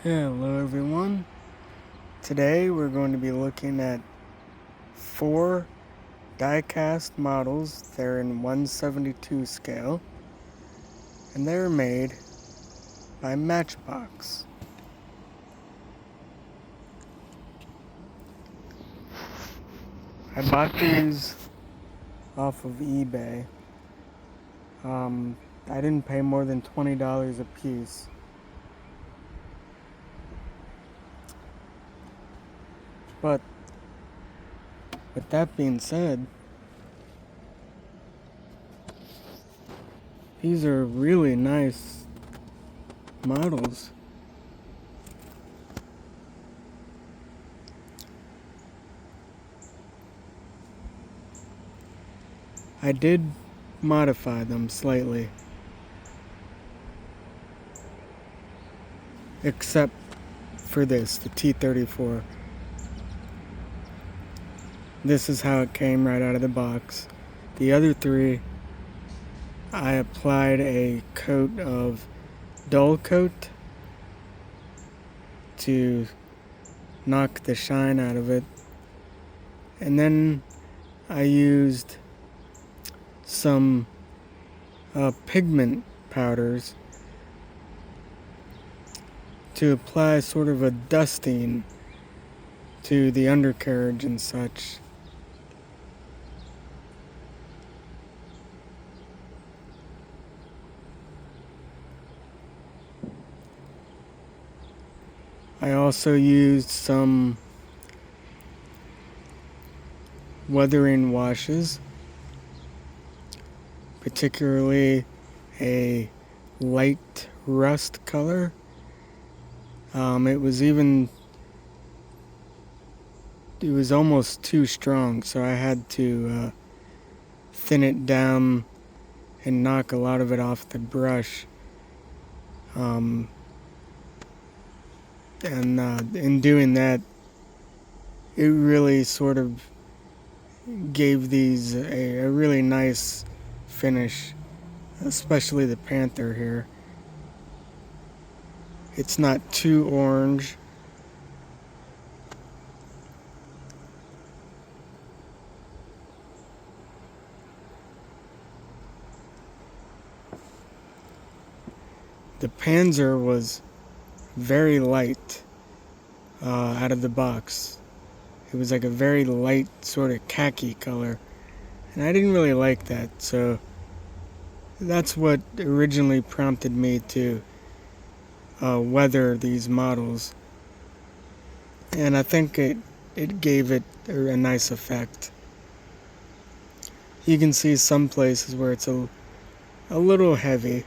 Hello everyone. Today we're going to be looking at 4 die-cast models. They're in 1/72 scale and they're made by Matchbox. I bought these off of eBay. I didn't pay more than $20 a piece. But with that being said, these are really nice models. I did modify them slightly, except for this, the T-34. This is how it came right out of the box. The other 3, I applied a coat of dull coat to knock the shine out of it. And then I used some pigment powders to apply sort of a dusting to the undercarriage and such. I also used some weathering washes, particularly a light rust color. It was almost too strong, so I had to thin it down and knock a lot of it off the brush. And in doing that, it really sort of gave these a really nice finish, especially the Panther here. It's not too orange. The Panzer was very light out of the box. It was like a very light sort of khaki color, and I didn't really like that, so that's what originally prompted me to weather these models, and I think it gave it a nice effect. You can see some places where it's a little heavy.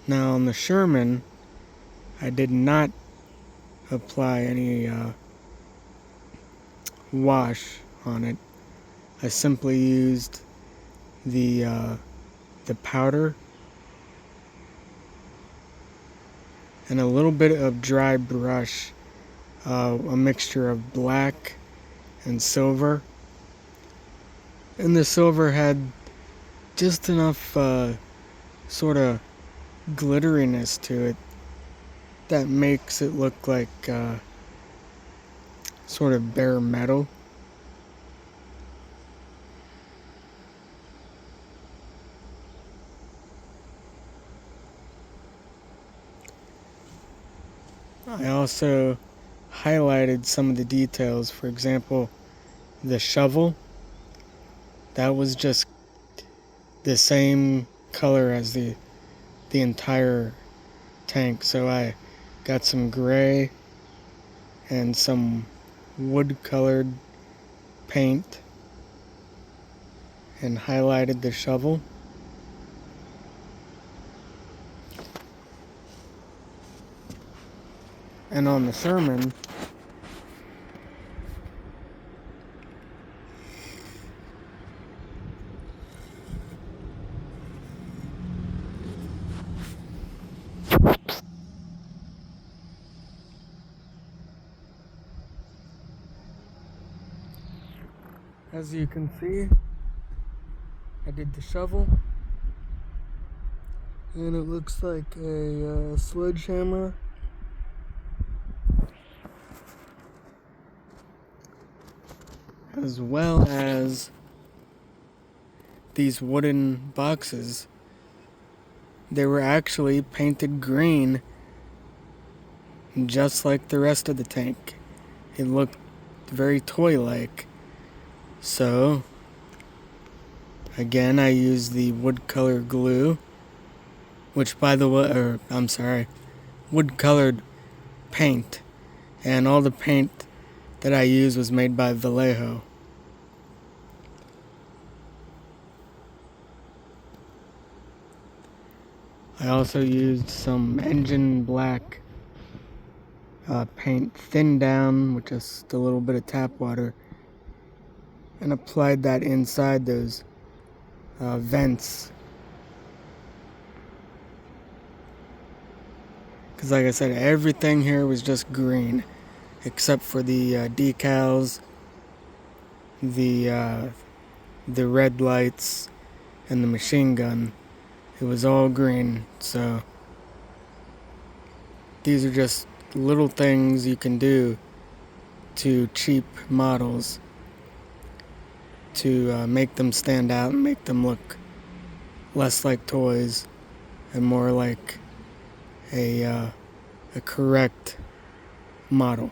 Now on the Sherman, I did not apply any wash on it. I simply used the powder and a little bit of dry brush, a mixture of black and silver. And the silver had just enough sort of glitteriness to it that makes it look like sort of bare metal. I also highlighted some of the details. For example, the shovel, that was just the same color as the entire tank. So I got some gray and some wood colored paint and highlighted the shovel. And on the Sherman, As you can see, I did the shovel, and it looks like a sledgehammer. As well as these wooden boxes. They were actually painted green, just like the rest of the tank. It looked very toy-like. So, again, I used the wood color glue, which by the way, wood colored paint. And all the paint that I used was made by Vallejo. I also used some engine black paint, thinned down with just a little bit of tap water, and applied that inside those vents. Because like I said, everything here was just green, except for the decals, the red lights, and the machine gun. It was all green. So these are just little things you can do to cheap models to make them stand out and make them look less like toys and more like a correct model.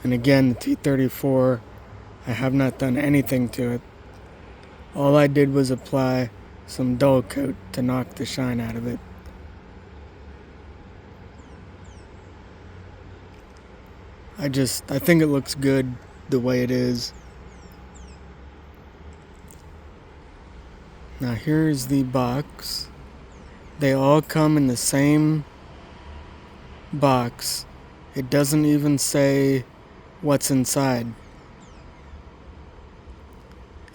And again, the T-34, I have not done anything to it. All I did was apply some dull coat to knock the shine out of it. I think it looks good the way it is. Now here's the box. They all come in the same box. It doesn't even say what's inside.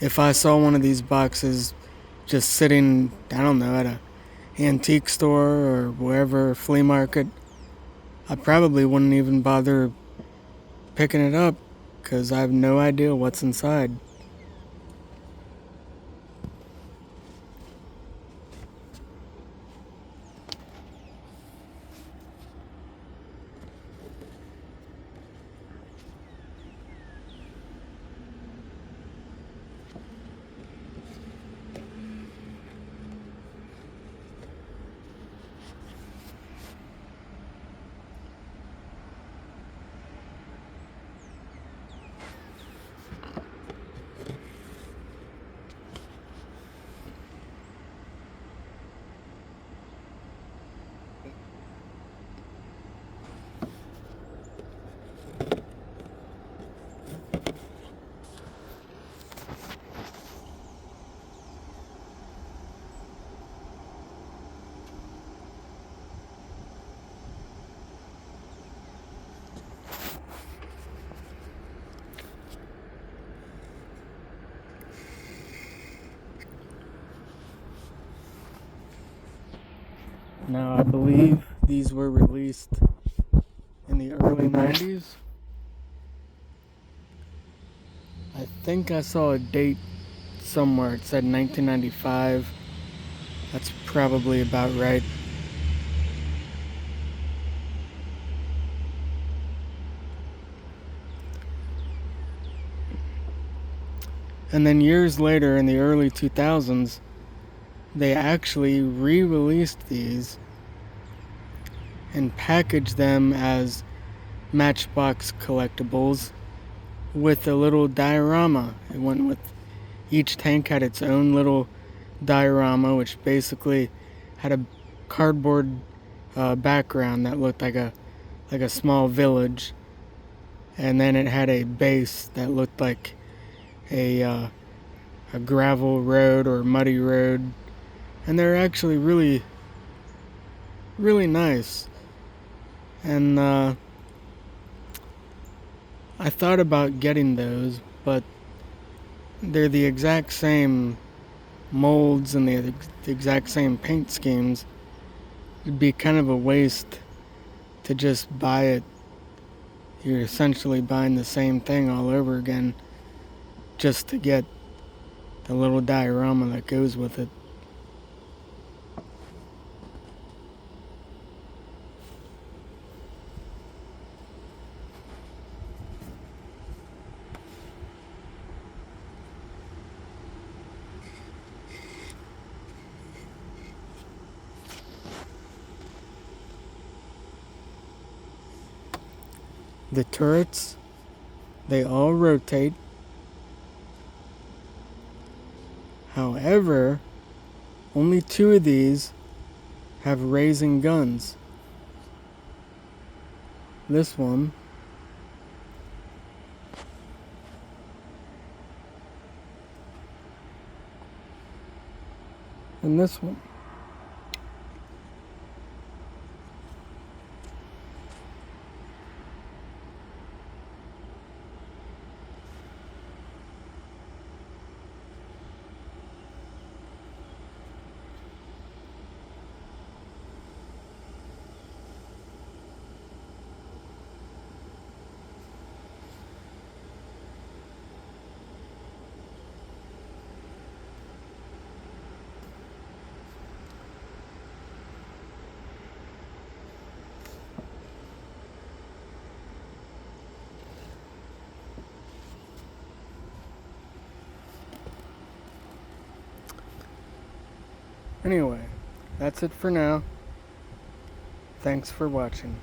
If I saw one of these boxes just sitting, I don't know, at a antique store or wherever, flea market, I probably wouldn't even bother picking it up because I have no idea what's inside. Now, I believe these were released in the early 90s. I think I saw a date somewhere. It said 1995. That's probably about right. And then years later, in the early 2000s, they actually re-released these and packaged them as Matchbox collectibles with a little diorama. It went with each tank had its own little diorama, which basically had a cardboard background that looked like a small village, and then it had a base that looked like a gravel road or muddy road, and they're actually really, really nice. And I thought about getting those, but they're the exact same molds and the exact same paint schemes. It'd be kind of a waste to just buy it you're essentially buying the same thing all over again just to get the little diorama that goes with it. The turrets, they all rotate. However, only 2 of these have raising guns. This one and this one. Anyway, that's it for now. Thanks for watching.